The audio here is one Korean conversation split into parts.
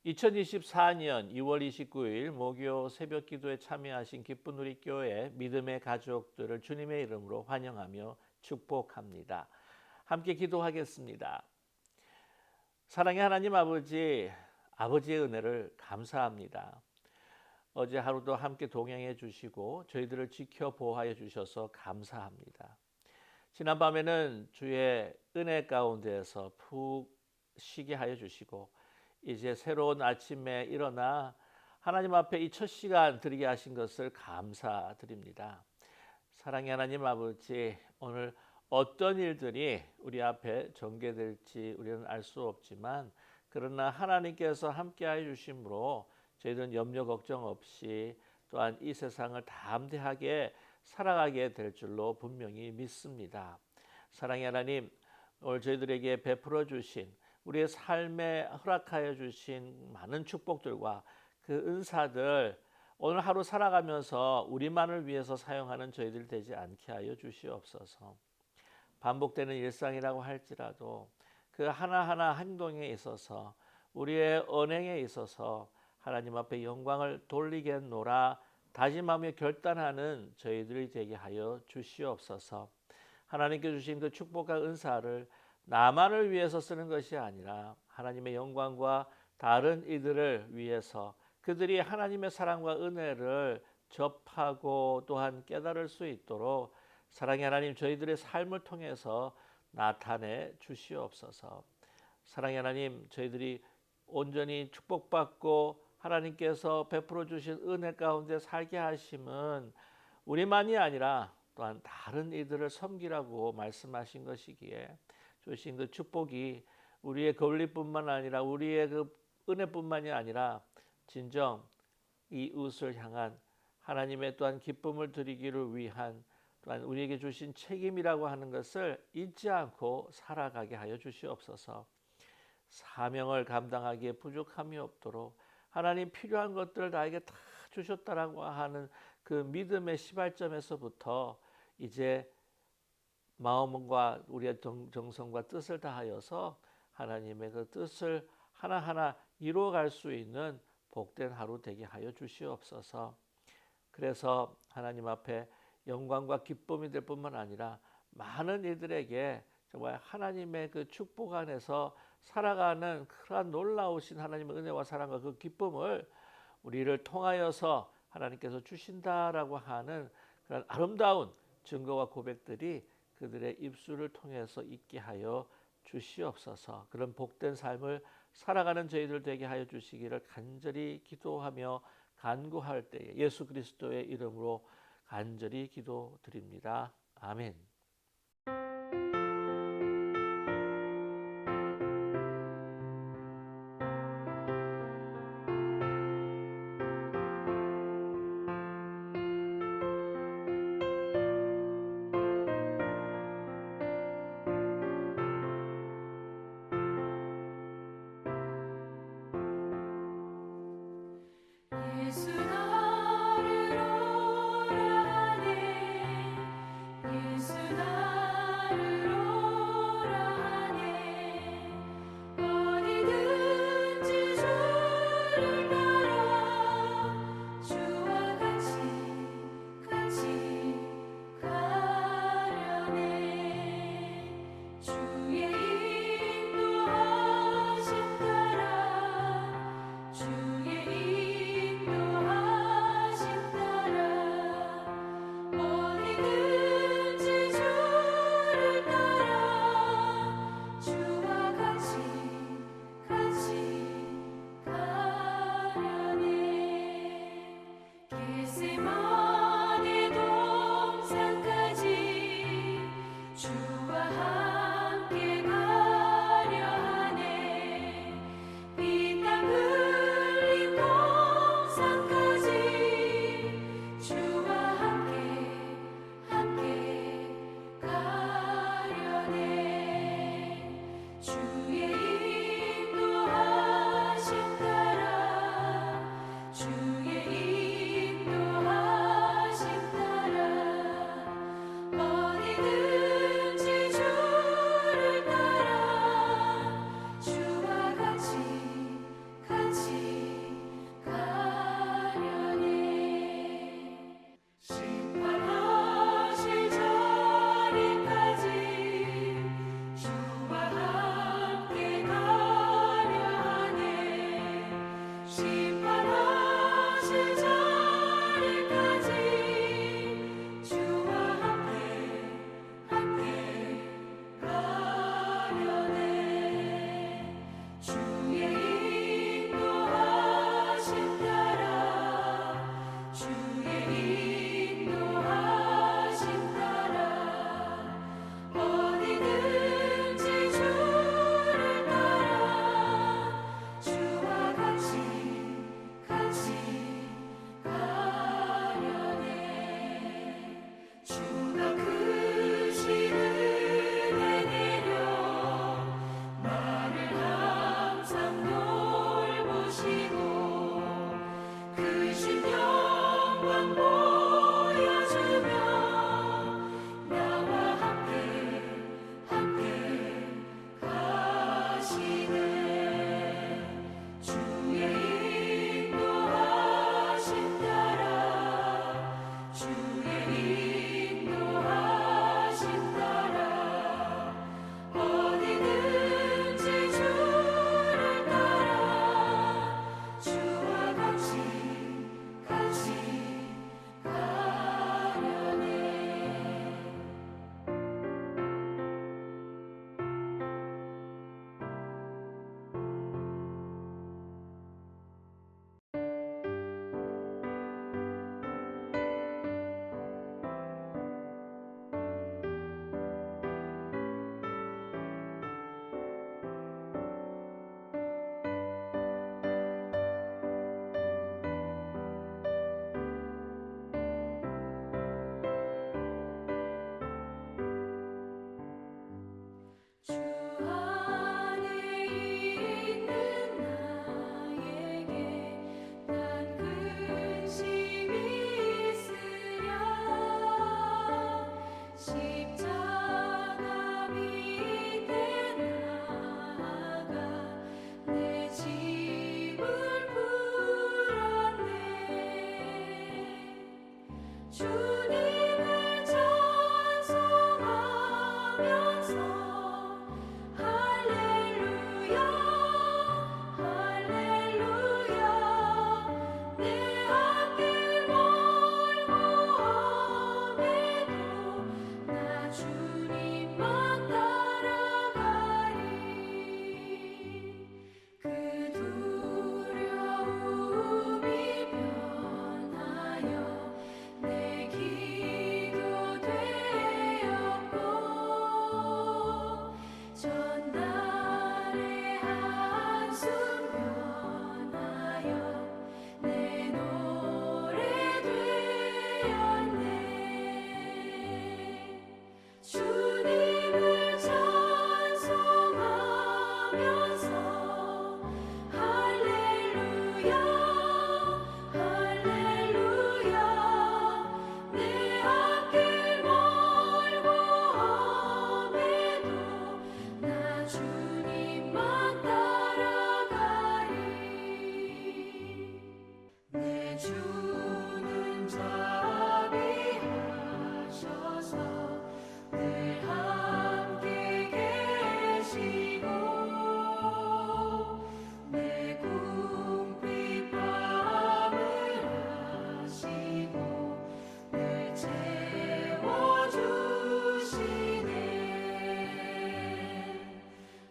2024년 2월 29일 목요 새벽 기도에 참여하신 기쁜 우리 교회 믿음의 가족들을 주님의 이름으로 환영하며 축복합니다. 함께 기도하겠습니다. 사랑의 하나님 아버지, 아버지의 은혜를 감사합니다. 어제 하루도 함께 동행해 주시고 저희들을 지켜 보호하여 주셔서 감사합니다. 지난밤에는 주의 은혜 가운데에서 푹 쉬게 하여 주시고 이제 새로운 아침에 일어나 하나님 앞에 이 첫 시간 드리게 하신 것을 감사드립니다. 사랑의 하나님 아버지, 오늘 어떤 일들이 우리 앞에 전개될지 우리는 알 수 없지만 그러나 하나님께서 함께하여 주심으로 저희들은 염려 걱정 없이 또한 이 세상을 담대하게 살아가게 될 줄로 분명히 믿습니다. 사랑의 하나님, 오늘 저희들에게 베풀어 주신 우리의 삶에 허락하여 주신 많은 축복들과 그 은사들 오늘 하루 살아가면서 우리만을 위해서 사용하는 저희들 되지 않게 하여 주시옵소서. 반복되는 일상이라고 할지라도 그 하나하나 행동에 있어서 우리의 언행에 있어서 하나님 앞에 영광을 돌리겠노라 다짐하며 결단하는 저희들이 되게 하여 주시옵소서. 하나님께 주신 그 축복과 은사를 나만을 위해서 쓰는 것이 아니라 하나님의 영광과 다른 이들을 위해서 그들이 하나님의 사랑과 은혜를 접하고 또한 깨달을 수 있도록 사랑의 하나님 저희들의 삶을 통해서 나타내 주시옵소서. 사랑의 하나님 저희들이 온전히 축복받고 하나님께서 베풀어 주신 은혜 가운데 살게 하심은 우리만이 아니라 또한 다른 이들을 섬기라고 말씀하신 것이기에 주신 그 축복이 우리의 권리뿐만 아니라 우리의 그 은혜뿐만이 아니라 진정 이웃을 향한 하나님의 또한 기쁨을 드리기를 위한 또한 우리에게 주신 책임이라고 하는 것을 잊지 않고 살아가게 하여 주시옵소서. 사명을 감당하기에 부족함이 없도록 하나님 필요한 것들을 나에게 다 주셨다라고 하는 그 믿음의 시발점에서부터 이제 마음과 우리의 정성과 뜻을 다하여서 하나님의 그 뜻을 하나하나 이루어갈 수 있는 복된 하루 되게 하여 주시옵소서. 그래서 하나님 앞에 영광과 기쁨이 될 뿐만 아니라 많은 이들에게 정말 하나님의 그 축복 안에서 살아가는 그러한 놀라우신 하나님의 은혜와 사랑과 그 기쁨을 우리를 통하여서 하나님께서 주신다라고 하는 그런 아름다운 증거와 고백들이 그들의 입술을 통해서 있게 하여 주시옵소서. 그런 복된 삶을 살아가는 저희들 되게 하여 주시기를 간절히 기도하며 간구할 때에 예수 그리스도의 이름으로 간절히 기도드립니다. 아멘. 예수 나를 오라 하네 예수 나를 십자가 밑에 나아가 내 짐을 풀었네. 주님을 찬송하면서 할렐루야 할렐루야 내 앞길 멀고 험해도 나 주님만 따라가리. 그 두려움이 변하여 내 기도 되었고 전날의 한숨 변하여 내 노래 되었네. 주님을 찬송하면서 할렐루야 할렐루야 내 앞길 멀고 험해도 나 주님만 따라가리. 내 주는 자비하셔서 늘 함께 계시고 내 궁핍함을 아시고 늘 채워주시네.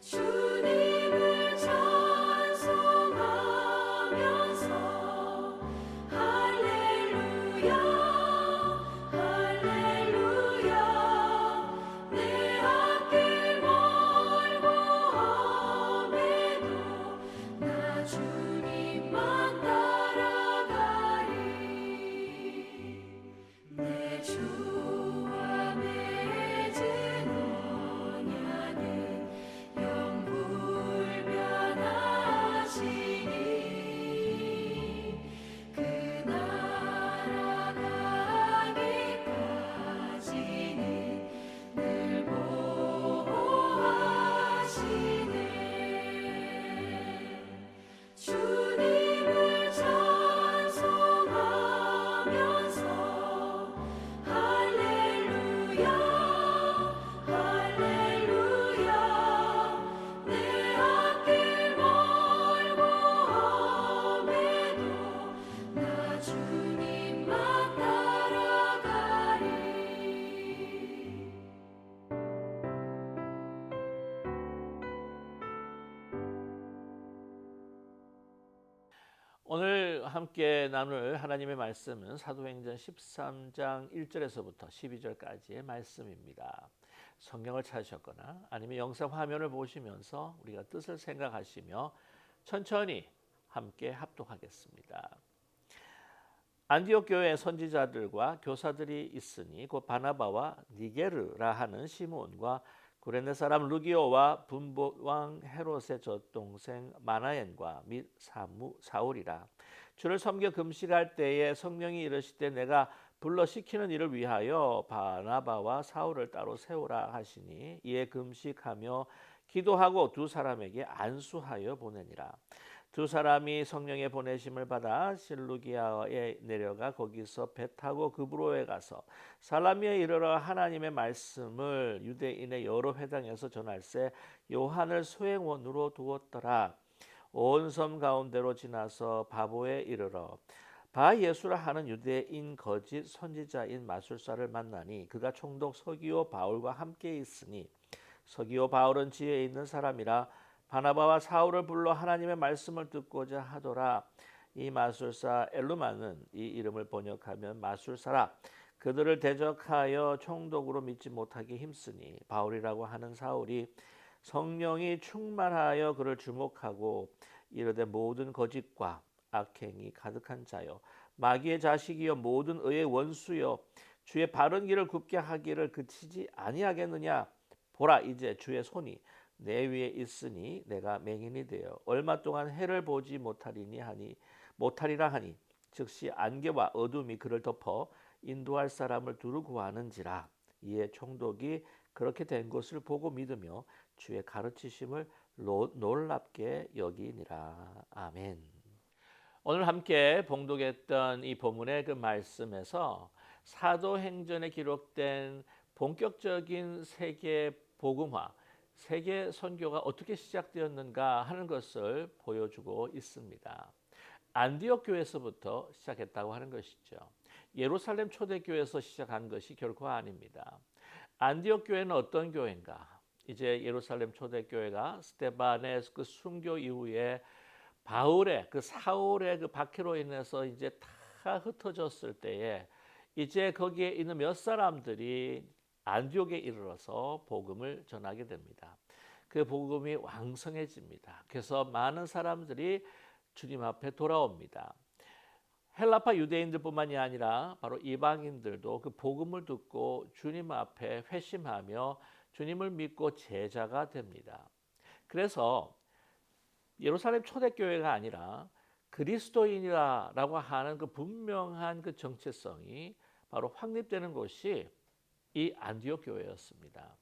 주님을 찬송하면서 할렐루야 할렐루야 내 앞길 멀고 험해도 나 주님만 따라가리. 내 주와 맺은 언약은 영불변하시니 그 나라 가기까지는 늘 보호하시네. 주님을 찬송하면서 할렐루야 할렐루야 내 앞길 멀고 험해도 나 주님만 따라가리. 오늘 함께 나눌 하나님의 말씀은 사도행전 13장 1절에서부터 12절까지의 말씀입니다. 성경을 찾으셨거나 아니면 영상 화면을 보시면서 우리가 뜻을 생각하시며 천천히 함께 합독하겠습니다. 안디옥 교회에 선지자들과 교사들이 있으니 곧 바나바와 니게르라 하는 시몬과 구레네 사람 루기오와 분봉왕 헤롯의 젖동생 마나엔과 및 사울이라. 주를 섬겨 금식할 때에 성령이 이르시되 내가 불러 시키는 일을 위하여 바나바와 사울을 따로 세우라 하시니 이에 금식하며 기도하고 두 사람에게 안수하여 보내니라. 두 사람이 성령의 보내심을 받아 실루기아에 내려가 거기서 배 타고 그브로에 가서 살라미에 이르러 하나님의 말씀을 유대인의 여러 회당에서 전할세 요한을 소행원으로 두었더라. 온 섬 가운데로 지나서 바보에 이르러 바 예수라 하는 유대인 거짓 선지자인 마술사를 만나니 그가 총독 서기오 바울과 함께 있으니 서기오 바울은 지혜에 있는 사람이라 바나바와 사울을 불러 하나님의 말씀을 듣고자 하더라. 이 마술사 엘루마는 이 이름을 번역하면 마술사라. 그들을 대적하여 총독으로 믿지 못하게 힘쓰니 바울이라고 하는 사울이 성령이 충만하여 그를 주목하고 이르되 모든 거짓과 악행이 가득한 자여 마귀의 자식이여 모든 의의 원수여 주의 바른 길을 굽게 하기를 그치지 아니하겠느냐. 보라 이제 주의 손이 내 위에 있으니 내가 맹인이 되어 얼마 동안 해를 보지 못하리라 하니 즉시 안개와 어둠이 그를 덮어 인도할 사람을 두루 구하는지라. 이에 총독이 그렇게 된 것을 보고 믿으며 주의 가르치심을 놀랍게 여기니라. 아멘. 오늘 함께 봉독했던 이 본문의 그 말씀에서 사도행전에 기록된 본격적인 세계 복음화, 세계 선교가 어떻게 시작되었는가 하는 것을 보여주고 있습니다. 안디옥 교회에서부터 시작했다고 하는 것이죠. 예루살렘 초대교회에서 시작한 것이 결코 아닙니다. 안디옥 교회는 어떤 교회인가? 이제 예루살렘 초대교회가 스데반의 그 순교 이후에 바울의 그 사울의 그 박해로 인해서 이제 다 흩어졌을 때에 이제 거기에 있는 몇 사람들이 안디옥에 이르러서 복음을 전하게 됩니다. 그 복음이 왕성해집니다. 그래서 많은 사람들이 주님 앞에 돌아옵니다. 헬라파 유대인들뿐만이 아니라 바로 이방인들도 그 복음을 듣고 주님 앞에 회심하며 주님을 믿고 제자가 됩니다. 그래서 예루살렘 초대교회가 아니라 그리스도인이라고 하는 그 분명한 그 정체성이 바로 확립되는 곳이 이 안디옥 교회였습니다.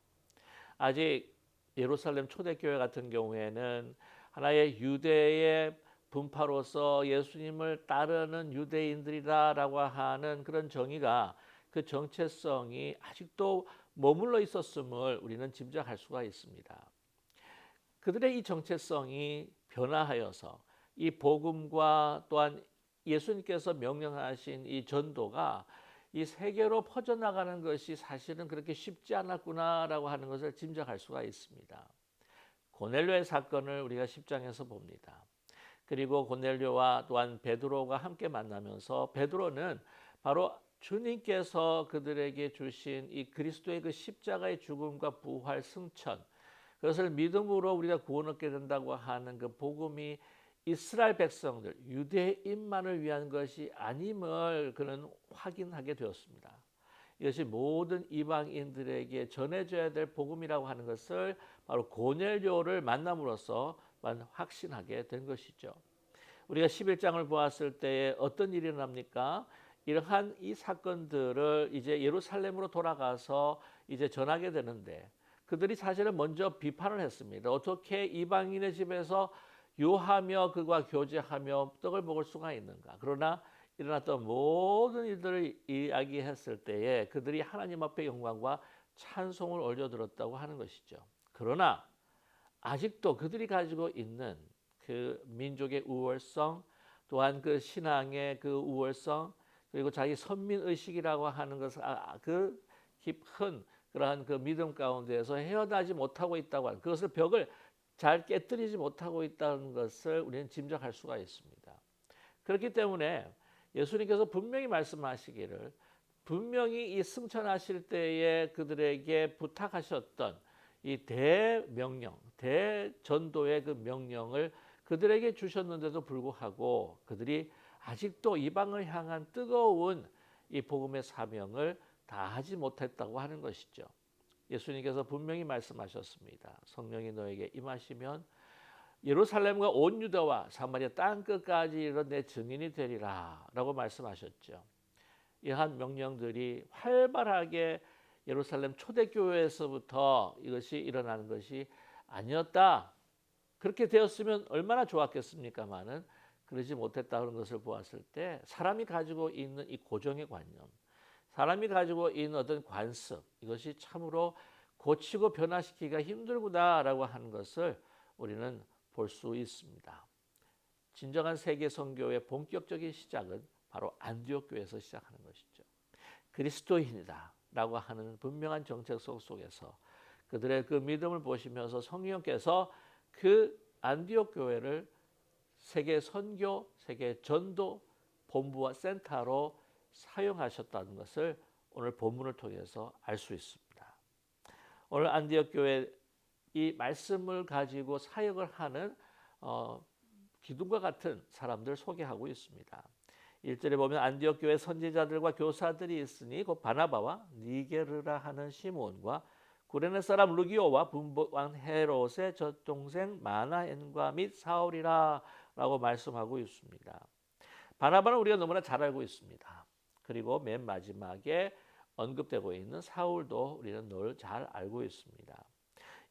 아직 예루살렘 초대교회 같은 경우에는 하나의 유대의 분파로서 예수님을 따르는 유대인들이다라고 하는 그런 정의가 그 정체성이 아직도 머물러 있었음을 우리는 짐작할 수가 있습니다. 그들의 이 정체성이 변화하여서 이 복음과 또한 예수님께서 명령하신 이 전도가 이 세계로 퍼져나가는 것이 사실은 그렇게 쉽지 않았구나라고 하는 것을 짐작할 수가 있습니다. 고넬료의 사건을 우리가 10장에서 봅니다. 그리고 고넬료와 또한 베드로가 함께 만나면서 베드로는 바로 주님께서 그들에게 주신 이 그리스도의 그 십자가의 죽음과 부활 승천, 그것을 믿음으로 우리가 구원 얻게 된다고 하는 그 복음이 이스라엘 백성들, 유대인만을 위한 것이 아님을 그는 확인하게 되었습니다. 이것이 모든 이방인들에게 전해져야 될 복음이라고 하는 것을 바로 고넬료를 만남으로써 확신하게 된 것이죠. 우리가 11장을 보았을 때에 어떤 일이 일어납니까? 이러한 이 사건들을 이제 예루살렘으로 돌아가서 이제 전하게 되는데 그들이 사실은 먼저 비판을 했습니다. 어떻게 이방인의 집에서 유하며 그와 교제하며 떡을 먹을 수가 있는가? 그러나 일어났던 모든 일들을 이야기했을 때에 그들이 하나님 앞에 영광과 찬송을 올려드렸다고 하는 것이죠. 그러나 아직도 그들이 가지고 있는 그 민족의 우월성, 또한 그 신앙의 그 우월성, 그리고 자기 선민의식이라고 하는 것을 그 깊은 그러한 그 믿음 가운데에서 헤어나지 못하고 있다고 하는 그것을 벽을 잘 깨뜨리지 못하고 있다는 것을 우리는 짐작할 수가 있습니다. 그렇기 때문에 예수님께서 분명히 말씀하시기를 분명히 이 승천하실 때에 그들에게 부탁하셨던 이 대명령, 대전도의 그 명령을 그들에게 주셨는데도 불구하고 그들이 아직도 이방을 향한 뜨거운 이 복음의 사명을 다하지 못했다고 하는 것이죠. 예수님께서 분명히 말씀하셨습니다. 성령이 너에게 임하시면 예루살렘과 온 유다와 사마리아 땅 끝까지 이르러 내 증인이 되리라 라고 말씀하셨죠. 이러한 명령들이 활발하게 예루살렘 초대교회에서부터 이것이 일어나는 것이 아니었다. 그렇게 되었으면 얼마나 좋았겠습니까마는 그러지 못했다는 것을 보았을 때 사람이 가지고 있는 이 고정의 관념, 사람이 가지고 있는 어떤 관습, 이것이 참으로 고치고 변화시키기가 힘들구나라고 하는 것을 우리는 볼 수 있습니다. 진정한 세계 선교의 본격적인 시작은 바로 안디옥 교회에서 시작하는 것이죠. 그리스도인이다 라고 하는 분명한 정책 속에서 그들의 그 믿음을 보시면서 성령께서 그 안디옥 교회를 세계 선교, 세계 전도 본부와 센터로 사용하셨다는 것을 오늘 본문을 통해서 알 수 있습니다. 오늘 안디옥 교회 이 말씀을 가지고 사역을 하는 기둥과 같은 사람들 소개하고 있습니다. 1절에 보면 안디옥 교회 선지자들과 교사들이 있으니 곧 바나바와 니게르라 하는 시몬과 구레네 사람 루기오와 분봉왕 헤롯의 젖동생 마나엔과 및 사울이라 라고 말씀하고 있습니다. 바나바는 우리가 너무나 잘 알고 있습니다. 그리고 맨 마지막에 언급되고 있는 사울도 우리는 늘 잘 알고 있습니다.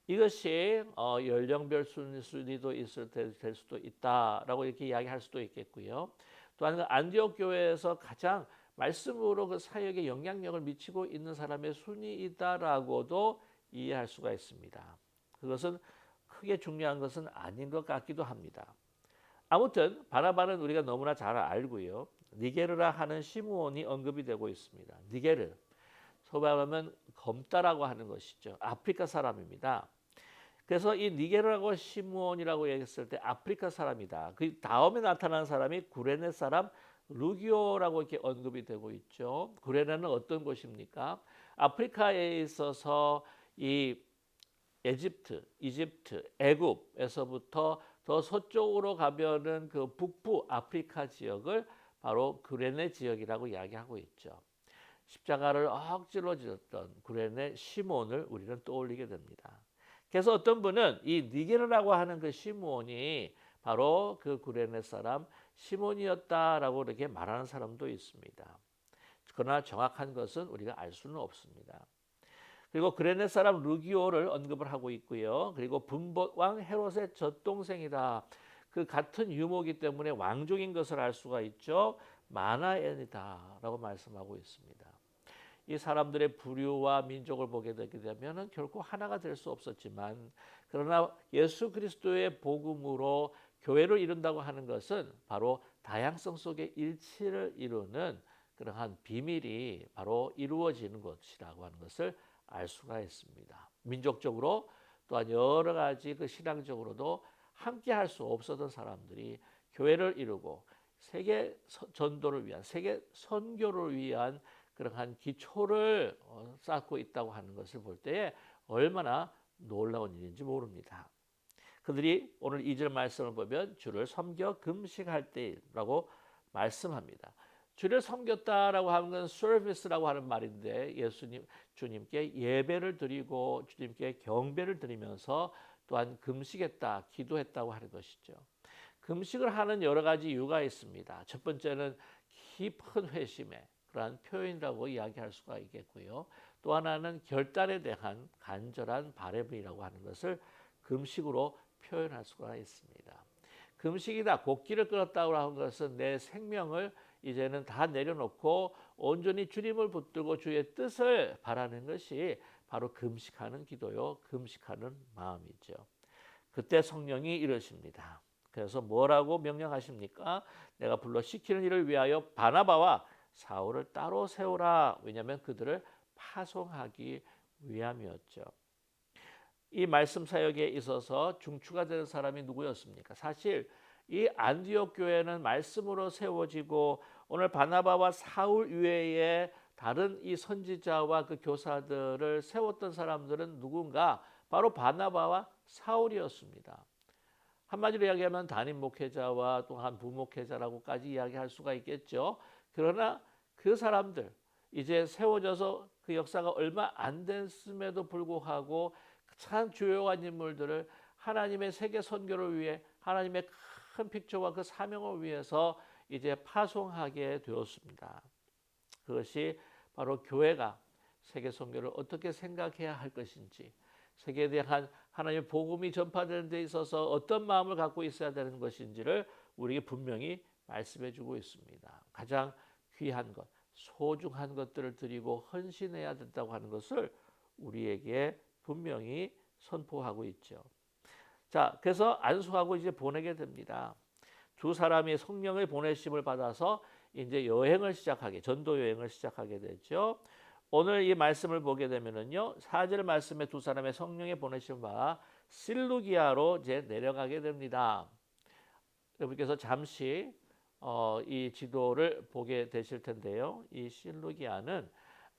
이것이 연령별 순위도 될 수도 있다라고 이렇게 이야기할 수도 있겠고요. 또한 그 안디옥 교회에서 가장 말씀으로 그 사역에 영향력을 미치고 있는 사람의 순위이다라고도 이해할 수가 있습니다. 그것은 크게 중요한 것은 아닌 것 같기도 합니다. 아무튼 바나바는 우리가 너무나 잘 알고요. 니게르라 하는 시므온이 언급이 되고 있습니다. 니게르, 소위 말하면 검다라고 하는 것이죠. 아프리카 사람입니다. 그래서 이 니게르라고 시므온이라고 얘기했을 때 아프리카 사람이다. 그 다음에 나타난 사람이 구레네 사람 루기오라고 이렇게 언급이 되고 있죠. 구레네는 어떤 곳입니까? 아프리카에 있어서 이 이집트, 애굽에서부터 더 서쪽으로 가면은 그 북부 아프리카 지역을 바로 구레네 지역이라고 이야기하고 있죠. 십자가를 억지로 지었던 구레네 시몬을 우리는 떠올리게 됩니다. 그래서 어떤 분은 이 니게르라고 하는 그 시몬이 바로 그 구레네 사람 시몬이었다라고 이렇게 말하는 사람도 있습니다. 그러나 정확한 것은 우리가 알 수는 없습니다. 그리고 구레네 사람 루기오를 언급을 하고 있고요. 그리고 분봇왕 헤롯의 젖동생이다. 그 같은 유모이기 때문에 왕족인 것을 알 수가 있죠. 마나엔이다라고 말씀하고 있습니다. 이 사람들의 부류와 민족을 보게 되게 되면 결코 하나가 될 수 없었지만, 그러나 예수 그리스도의 복음으로 교회를 이룬다고 하는 것은 바로 다양성 속의 일치를 이루는 그러한 비밀이 바로 이루어지는 것이라고 하는 것을 알 수가 있습니다. 민족적으로 또한 여러 가지 그 신앙적으로도 함께 할 수 없었던 사람들이 교회를 이루고 세계 전도를 위한, 세계 선교를 위한 그러한 기초를 쌓고 있다고 하는 것을 볼 때에 얼마나 놀라운 일인지 모릅니다. 그들이 오늘 2절 말씀을 보면 주를 섬겨 금식할 때라고 말씀합니다. 주를 섬겼다라고 하는 건 서비스라고 하는 말인데, 주님께 예배를 드리고 주님께 경배를 드리면서 또한 금식했다, 기도했다고 하는 것이죠. 금식을 하는 여러 가지 이유가 있습니다. 첫 번째는 깊은 회심의 그러한 표현이라고 이야기할 수가 있겠고요. 또 하나는 결단에 대한 간절한 바람이라고 하는 것을 금식으로 표현할 수가 있습니다. 금식이다, 곡기를 끊었다고 하는 것은 내 생명을 이제는 다 내려놓고 온전히 주님을 붙들고 주의 뜻을 바라는 것이 바로 금식하는 기도요, 금식하는 마음이죠. 그때 성령이 이러십니다. 그래서 뭐라고 명령하십니까? 내가 불러 시키는 일을 위하여 바나바와 사울을 따로 세우라. 왜냐하면 그들을 파송하기 위함이었죠. 이 말씀 사역에 있어서 중추가 되는 사람이 누구였습니까? 사실 이 안디옥 교회는 말씀으로 세워지고 오늘 바나바와 사울 이외에 다른 이 선지자와 그 교사들을 세웠던 사람들은 누군가? 바로 바나바와 사울이었습니다. 한마디로 이야기하면 담임 목회자와 또한 부목회자라고까지 이야기할 수가 있겠죠. 그러나 그 사람들 이제 세워져서 그 역사가 얼마 안 됐음에도 불구하고 참 주요한 인물들을 하나님의 세계 선교를 위해, 하나님의 큰 픽처와 그 사명을 위해서 이제 파송하게 되었습니다. 그것이 바로 교회가 세계 선교를 어떻게 생각해야 할 것인지, 세계에 대한 하나님의 복음이 전파되는 데 있어서 어떤 마음을 갖고 있어야 되는 것인지를 우리에게 분명히 말씀해 주고 있습니다. 가장 귀한 것, 소중한 것들을 드리고 헌신해야 된다고 하는 것을 우리에게 분명히 선포하고 있죠. 자, 그래서 안수하고 이제 보내게 됩니다. 두 사람이 성령의 보내심을 받아서 이제 전도 여행을 시작하게 되죠. 오늘 이 말씀을 보게 되면은요, 4절 말씀에 두 사람의 성령의 보내심을 받아 실루기아로 이제 내려가게 됩니다. 여러분께서 잠시 이 지도를 보게 되실 텐데요. 이 실루기아는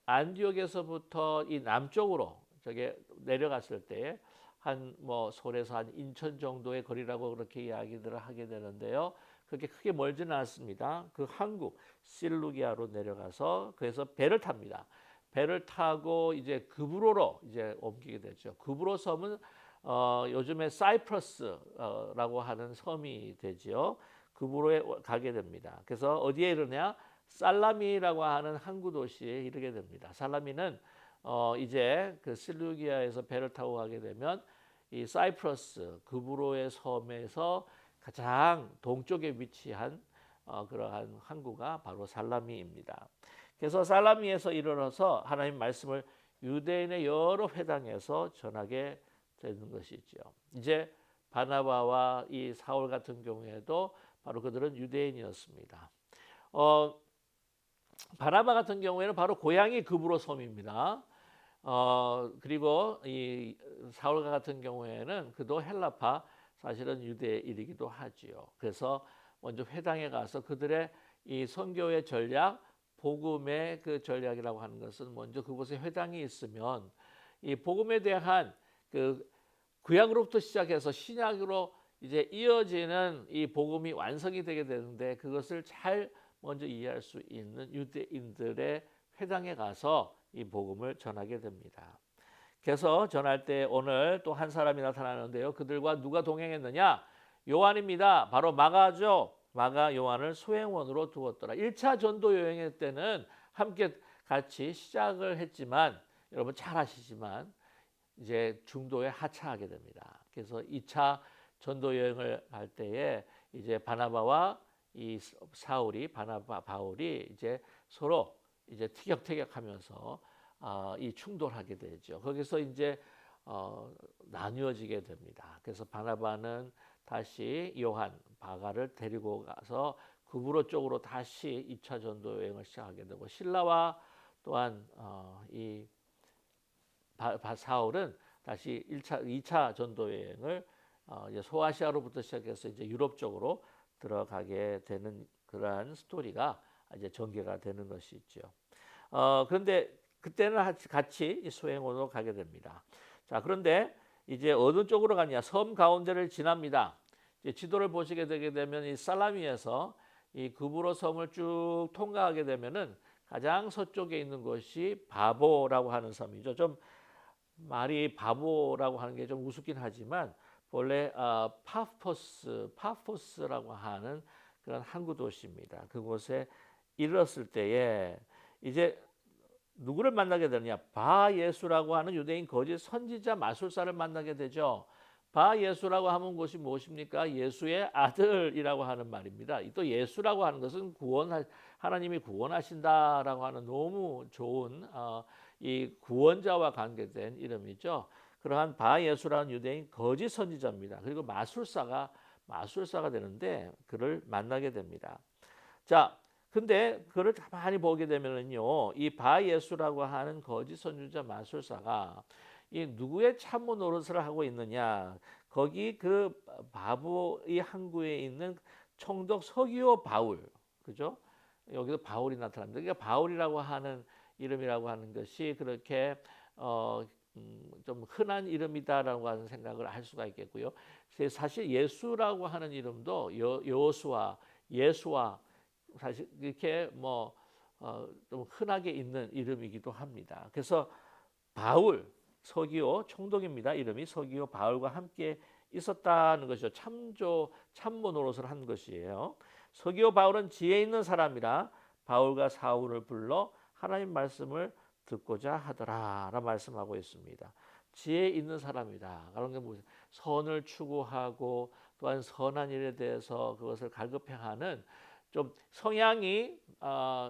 안디옥에서부터 이 남쪽으로 저게 내려갔을 때 한 서울에서 한 인천 정도의 거리라고 그렇게 이야기들을 하게 되는데요. 그렇게 크게 멀지는 않습니다. 그 한국 실루기아로 내려가서 그래서 배를 탑니다. 배를 타고 이제 그브로로 이제 옮기게 되죠. 그브로 섬은 요즘에 사이프러스라고 하는 섬이 되지요. 그브로에 가게 됩니다. 그래서 어디에 이르냐? 살라미라고 하는 항구 도시에 이르게 됩니다. 살라미는 이제 그 실루기아에서 배를 타고 가게 되면 이 사이프러스 그브로의 섬에서 가장 동쪽에 위치한 그러한 항구가 바로 살라미입니다. 그래서 살라미에서 이르러서 하나님 말씀을 유대인의 여러 회당에서 전하게 되는 것이죠. 이제 바나바와 이 사울 같은 경우에도 바로 그들은 유대인이었습니다. 바나바 같은 경우에는 바로 고향이 그브로 섬입니다. 그리고 이 사울과 같은 경우에는 그도 헬라파 사실은 유대인이기도 하지요. 그래서 먼저 회당에 가서 그들의 이 선교의 전략, 복음의 그 전략이라고 하는 것은 먼저 그곳에 회당이 있으면 이 복음에 대한 그 구약으로부터 시작해서 신약으로 이제 이어지는 이 복음이 완성이 되게 되는데 그것을 잘 먼저 이해할 수 있는 유대인들의 회당에 가서 이 복음을 전하게 됩니다. 그래서 전할 때 오늘 또 한 사람이 나타나는데요. 그들과 누가 동행했느냐? 요한입니다. 바로 마가죠. 마가 요한을 소행원으로 두었더라. 1차 전도 여행의 때는 함께 같이 시작을 했지만 여러분 잘 아시지만 이제 중도에 하차하게 됩니다. 그래서 2차 전도 여행을 할 때에 이제 바나바와 이 사울이 바울이 이제 서로 이제 티격태격하면서 이 충돌하게 되죠. 거기서 이제 나뉘어지게 됩니다. 그래서 바나바는 다시 요한 바가를 데리고 가서 구브로 쪽으로 다시 2차 전도 여행을 시작하게 되고 실라와 또한 이 사울은 다시 2차 전도 여행을 이제 소아시아로부터 시작해서 이제 유럽 쪽으로 들어가게 되는 그러한 스토리가 이제 전개가 되는 것이죠. 그런데 그때는 같이 소행원으로 가게 됩니다. 자, 그런데 이제 어느 쪽으로 가냐? 섬 가운데를 지납니다. 이제 지도를 보시게 되게 되면 이 살라미에서 이 그브로 섬을 쭉 통과하게 되면은 가장 서쪽에 있는 곳이 바보라고 하는 섬이죠. 좀 말이 바보라고 하는 게 좀 우습긴 하지만 본래 파포스라고 하는 그런 항구 도시입니다. 그곳에 이르렀을 때에 이제 누구를 만나게 되느냐? 바 예수라고 하는 유대인 거짓 선지자 마술사를 만나게 되죠. 바 예수라고 하는 것이 무엇입니까? 예수의 아들이라고 하는 말입니다. 또 예수라고 하는 것은 하나님이 구원하신다라고 하는 너무 좋은 이 구원자와 관계된 이름이죠. 그러한 바 예수라는 유대인 거짓 선지자입니다. 그리고 마술사가 되는데 그를 만나게 됩니다. 자, 근데 그를 가만히 보게 되면은요, 이 바 예수라고 하는 거짓 선지자 마술사가 이 누구의 참모 노릇을 하고 있느냐? 거기 그 바보의 항구에 있는 총독 서기오 바울, 그죠? 여기서 바울이 나타납니다. 그러니까 바울이라고 하는 이름이라고 하는 것이 그렇게 좀 흔한 이름이다라고 하는 생각을 할 수가 있겠고요. 사실 예수라고 하는 이름도 예수와 사실 이렇게 좀 흔하게 있는 이름이기도 합니다. 그래서 바울 서기오 총독입니다. 이름이 서기오 바울과 함께 있었다는 것이죠. 참모 노릇을 한 것이에요. 서기오 바울은 지혜 있는 사람이라 바울과 사울을 불러 하나님 말씀을 듣고자 하더라라 말씀하고 있습니다. 지혜 있는 사람이다. 그런 게 무슨 선을 추구하고 또한 선한 일에 대해서 그것을 갈급해하는 좀 성향이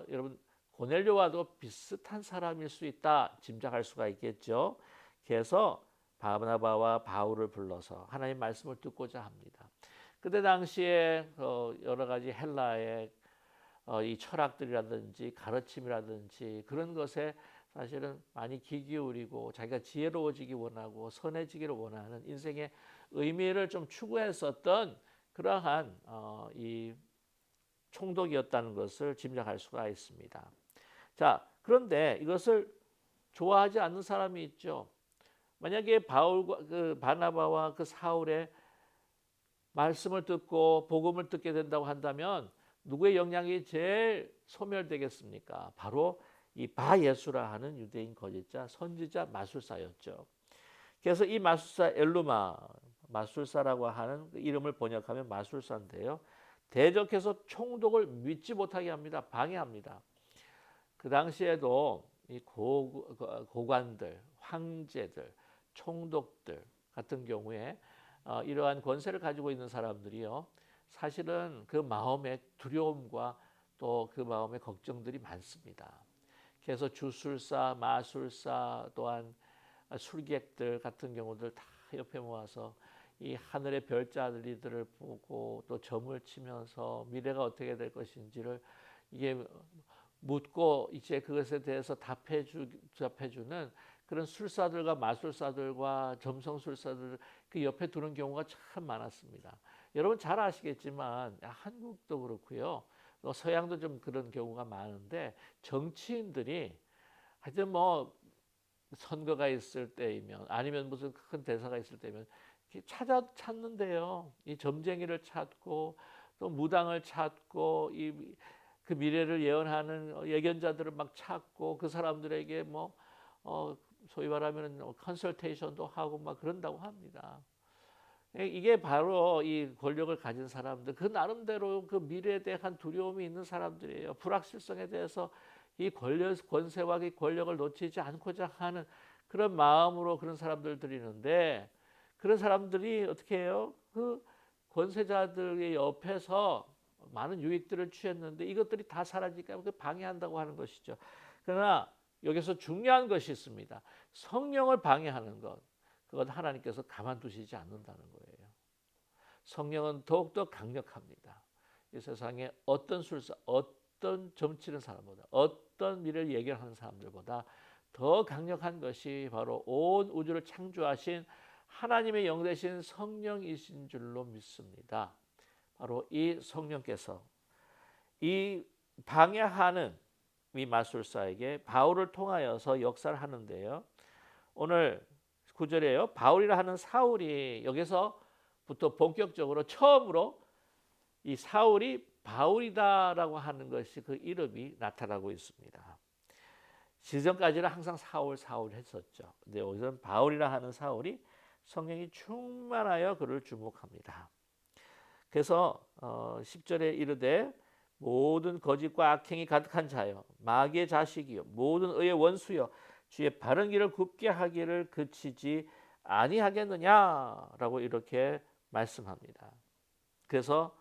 여러분 고넬료와도 비슷한 사람일 수 있다 짐작할 수가 있겠죠. 그래서 바나바와 바울을 불러서 하나님 말씀을 듣고자 합니다. 그때 당시에 여러 가지 헬라의 이 철학들이라든지 가르침이라든지 그런 것에 사실은 많이 귀 기울이고 자기가 지혜로워지기 원하고 선해지기를 원하는 인생의 의미를 좀 추구했었던 그러한 이 총독이었다는 것을 짐작할 수가 있습니다. 자, 그런데 이것을 좋아하지 않는 사람이 있죠. 만약에 바나바와 그 사울의 말씀을 듣고 복음을 듣게 된다고 한다면 누구의 영향이 제일 소멸되겠습니까? 바로 이 바 예수라 하는 유대인 거짓자 선지자 마술사였죠. 그래서 이 마술사 엘루마 마술사라고 하는 그 이름을 번역하면 마술사인데요. 대적해서 총독을 믿지 못하게 합니다. 방해합니다. 그 당시에도 이 고관들, 황제들, 총독들 같은 경우에 이러한 권세를 가지고 있는 사람들이요, 사실은 그 마음의 두려움과 또 그 마음의 걱정들이 많습니다. 그래서 주술사, 마술사 또한 술객들 같은 경우들 다 옆에 모아서 이 하늘의 별자리들을 보고 또 점을 치면서 미래가 어떻게 될 것인지를 이게 묻고 이제 그것에 대해서 답해주는 그런 술사들과 마술사들과 점성술사들 그 옆에 두는 경우가 참 많았습니다. 여러분 잘 아시겠지만 한국도 그렇고요, 또 서양도 좀 그런 경우가 많은데, 정치인들이 하여튼 뭐 선거가 있을 때이면 아니면 무슨 큰 대사가 있을 때면 찾는데요. 이 점쟁이를 찾고 또 무당을 찾고 그 미래를 예언하는 예견자들을 막 찾고 그 사람들에게 뭐 소위 말하면 컨설테이션도 하고 막 그런다고 합니다. 이게 바로 이 권력을 가진 사람들, 그 나름대로 그 미래에 대한 두려움이 있는 사람들이에요. 불확실성에 대해서 이 권세와 이 권력을 놓치지 않고자 하는 그런 마음으로 그런 사람들 들이는데, 그런 사람들이 어떻게 해요? 그 권세자들의 옆에서 많은 유익들을 취했는데 이것들이 다 사라지니까 방해한다고 하는 것이죠. 그러나 여기서 중요한 것이 있습니다. 성령을 방해하는 것, 그건 하나님께서 가만두시지 않는다는 거예요. 성령은 더욱더 강력합니다. 이 세상에 어떤 술사, 어떤 점치는 사람보다, 어떤 미래를 예견하는 사람들보다 더 강력한 것이 바로 온 우주를 창조하신 하나님의 영 되신 성령이신 줄로 믿습니다. 바로 이 성령께서 이 방해하는 이 마술사에게 바울을 통하여서 역사를 하는데요. 오늘 9절에요. 바울이라 하는 사울이, 여기서부터 본격적으로 처음으로 이 사울이 바울이다라고 하는 것이 그 이름이 나타나고 있습니다. 지금까지는 항상 사울 했었죠. 근데 여기서는 바울이라 하는 사울이 성령이 충만하여 그를 주목합니다. 그래서 10절에 이르되 모든 거짓과 악행이 가득한 자여 마귀의 자식이요 모든 의의 원수여 주의 바른 길을 굽게 하기를 그치지 아니하겠느냐라고 이렇게 말씀합니다. 그래서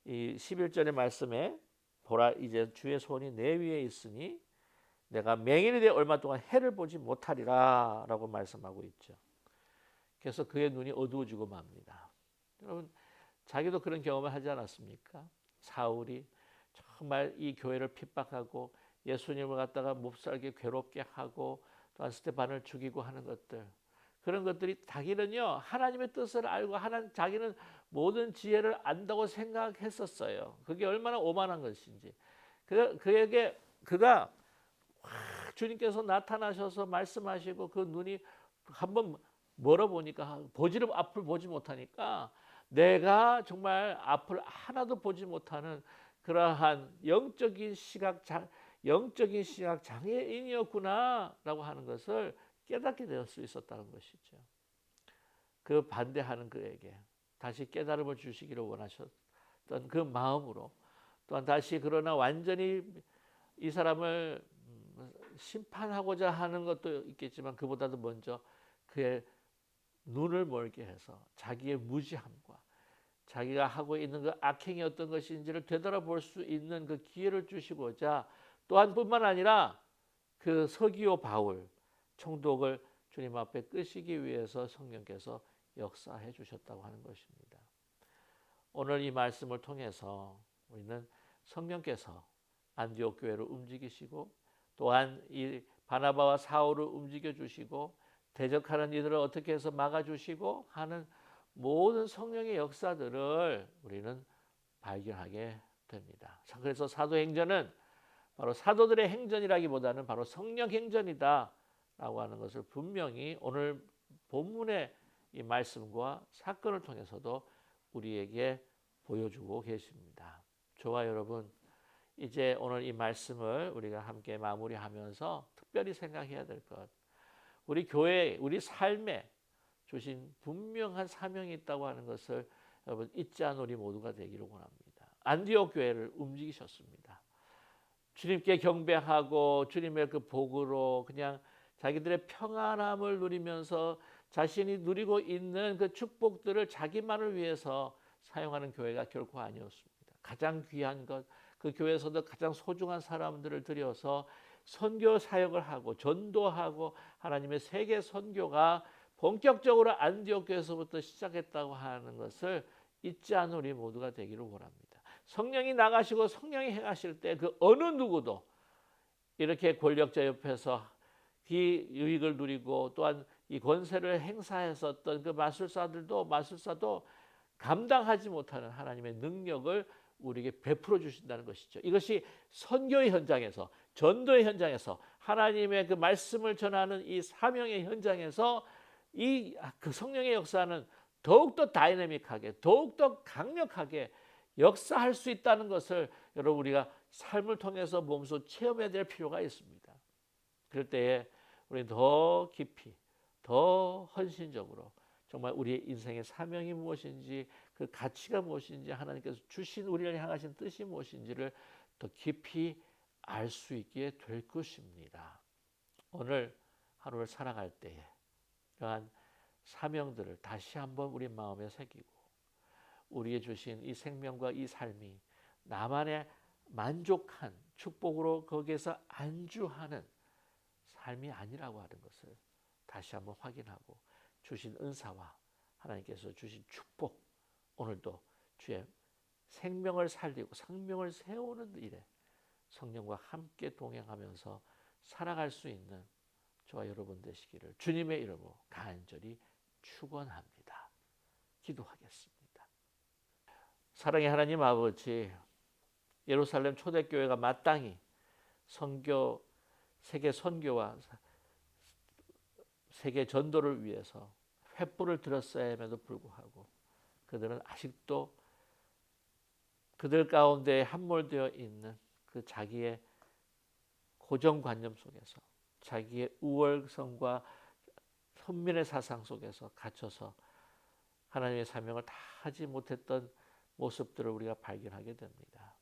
이 11절의 말씀에 보라 이제 주의 손이 내 위에 있으니 내가 맹인이 되어 얼마 동안 해를 보지 못하리라 라고 말씀하고 있죠. 그래서 그의 눈이 어두워지고 맙니다. 여러분 자기도 그런 경험을 하지 않았습니까? 사울이 정말 이 교회를 핍박하고 예수님을 갖다가 몹살게 괴롭게 하고 또한 스데반을 죽이고 하는 것들, 그런 것들이 자기는요 하나님의 뜻을 알고 자기는 모든 지혜를 안다고 생각했었어요. 그게 얼마나 오만한 것인지. 그가 주님께서 나타나셔서 말씀하시고 그 눈이 한번 멀어보니까 앞을 보지 못하니까 내가 정말 앞을 하나도 보지 못하는 그러한 영적인 시각 장애인이었구나라고 하는 것을 깨닫게 될 수 있었다는 것이죠. 그 반대하는 그에게 다시 깨달음을 주시기를 원하셨던 그 마음으로, 또한 다시 그러나 완전히 이 사람을 심판하고자 하는 것도 있겠지만 그보다도 먼저 그의 눈을 멀게 해서 자기의 무지함과 자기가 하고 있는 그 악행이 어떤 것인지를 되돌아볼 수 있는 그 기회를 주시고자, 또한 뿐만 아니라 그 서기오 바울 총독을 주님 앞에 끄시기 위해서 성령께서 역사해 주셨다고 하는 것입니다. 오늘 이 말씀을 통해서 우리는 성령께서 안디옥 교회를 움직이시고 또한 이 바나바와 사울을 움직여 주시고 대적하는 이들을 어떻게 해서 막아주시고 하는 모든 성령의 역사들을 우리는 발견하게 됩니다. 그래서 사도행전은 바로 사도들의 행전이라기보다는 바로 성령 행전이다 라고 하는 것을 분명히 오늘 본문의 이 말씀과 사건을 통해서도 우리에게 보여주고 계십니다. 저와 여러분, 이제 오늘 이 말씀을 우리가 함께 마무리하면서 특별히 생각해야 될 것, 우리 교회, 우리 삶에 주신 분명한 사명이 있다고 하는 것을 여러분 잊지 않은 우리 모두가 되기를 원합니다. 안디옥 교회를 움직이셨습니다. 주님께 경배하고 주님의 그 복으로 그냥 자기들의 평안함을 누리면서 자신이 누리고 있는 그 축복들을 자기만을 위해서 사용하는 교회가 결코 아니었습니다. 가장 귀한 것, 그 교회에서도 가장 소중한 사람들을 들여서 선교 사역을 하고 전도하고 하나님의 세계 선교가 본격적으로 안디옥 교회에서부터 시작했다고 하는 것을 잊지 않은 우리 모두가 되기를 원합니다. 성령이 나가시고 성령이 행하실 때 그 어느 누구도 이렇게 권력자 옆에서 이 유익을 누리고 또한 이 권세를 행사했었던 그 마술사도 감당하지 못하는 하나님의 능력을 우리에게 베풀어 주신다는 것이죠. 이것이 선교의 현장에서, 전도의 현장에서, 하나님의 그 말씀을 전하는 이 사명의 현장에서 이 그 성령의 역사는 더욱더 다이내믹하게, 더욱더 강력하게 역사할 수 있다는 것을 여러분 우리가 삶을 통해서 몸소 체험해야 될 필요가 있습니다. 그럴 때에 우리 더 깊이, 더 헌신적으로 정말 우리의 인생의 사명이 무엇인지, 그 가치가 무엇인지, 하나님께서 주신 우리를 향하신 뜻이 무엇인지를 더 깊이 알 수 있게 될 것입니다. 오늘 하루를 살아갈 때에 이러한 사명들을 다시 한번 우리 마음에 새기고 우리의 주신 이 생명과 이 삶이 나만의 만족한 축복으로 거기에서 안주하는 삶이 아니라고 하는 것을 다시 한번 확인하고 주신 은사와 하나님께서 주신 축복, 오늘도 주의 생명을 살리고 생명을 세우는 일에 성령과 함께 동행하면서 살아갈 수 있는 저와 여러분 되시기를 주님의 이름으로 간절히 축원합니다. 기도하겠습니다. 사랑의 하나님 아버지, 예루살렘 초대교회가 마땅히 선교, 세계 선교와 세계 전도를 위해서 횃불을 들었어야 함에도 불구하고 그들은 아직도 그들 가운데 함몰되어 있는 그 자기의 고정관념 속에서, 자기의 우월성과 선민의 사상 속에서 갇혀서 하나님의 사명을 다 하지 못했던 모습들을 우리가 발견하게 됩니다.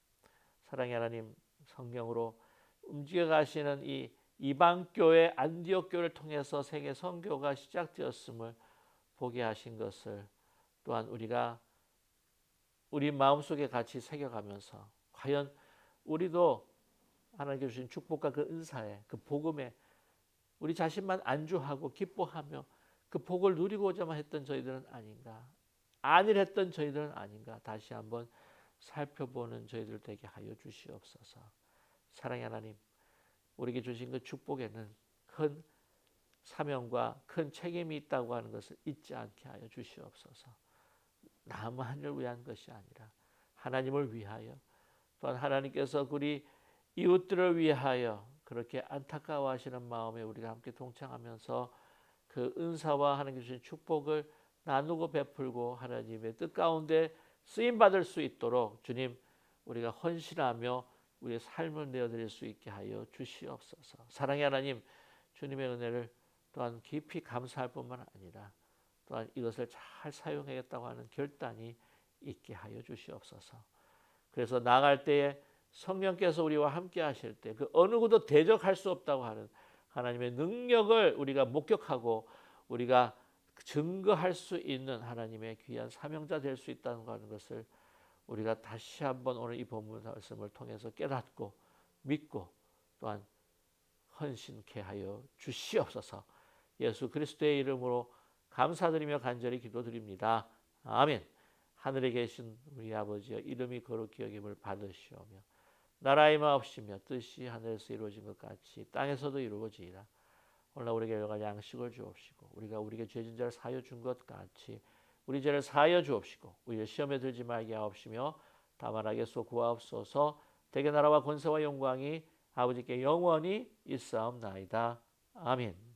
사랑의 하나님, 성령으로 움직여 가시는 이 이방교회 안디옥 교회를 통해서 세계 선교가 시작되었음을 보게 하신 것을 또한 우리가 우리 마음속에 같이 새겨가면서 과연 우리도 하나님께 주신 축복과 그 은사에, 그 복음에 우리 자신만 안주하고 기뻐하며 그 복을 누리고자만 했던 저희들은 아닌가, 안일했던 저희들은 아닌가 다시 한번 살펴보는 저희들 되게 하여 주시옵소서. 사랑의 하나님, 우리에게 주신 그 축복에는 큰 사명과 큰 책임이 있다고 하는 것을 잊지 않게 하여 주시옵소서. 나만을 위한 것이 아니라 하나님을 위하여, 또한 하나님께서 우리 이웃들을 위하여 그렇게 안타까워하시는 마음에 우리가 함께 동참하면서 그 은사와 하나님 주신 축복을 나누고 베풀고 하나님의 뜻 가운데 쓰임받을 수 있도록 주님, 우리가 헌신하며 우리의 삶을 내어드릴 수 있게 하여 주시옵소서. 사랑의 하나님, 주님의 은혜를 또한 깊이 감사할 뿐만 아니라 또한 이것을 잘 사용하겠다고 하는 결단이 있게 하여 주시옵소서. 그래서 나아갈 때에 성령께서 우리와 함께 하실 때 그 어느 누구도 대적할 수 없다고 하는 하나님의 능력을 우리가 목격하고 우리가 증거할 수 있는 하나님의 귀한 사명자 될 수 있다는 것을 우리가 다시 한번 오늘 이 본문 말씀을 통해서 깨닫고 믿고 또한 헌신케 하여 주시옵소서. 예수 그리스도의 이름으로 감사드리며 간절히 기도드립니다. 아멘. 하늘에 계신 우리 아버지여, 이름이 거룩히 여김을 받으시오며 나라의 마옵시며 뜻이 하늘에서 이루어진 것 같이 땅에서도 이루어지이다. 오늘 우리에게 여러 가지 양식을 주옵시고 우리가 우리에게 죄진 자를 사하여 준 것 같이 우리 죄를 사하여 주옵시고 우리를 시험에 들지 말게 하옵시며 다만 악에서 구하옵소서. 대개 나라와 권세와 영광이 아버지께 영원히 있사옵나이다. 아멘.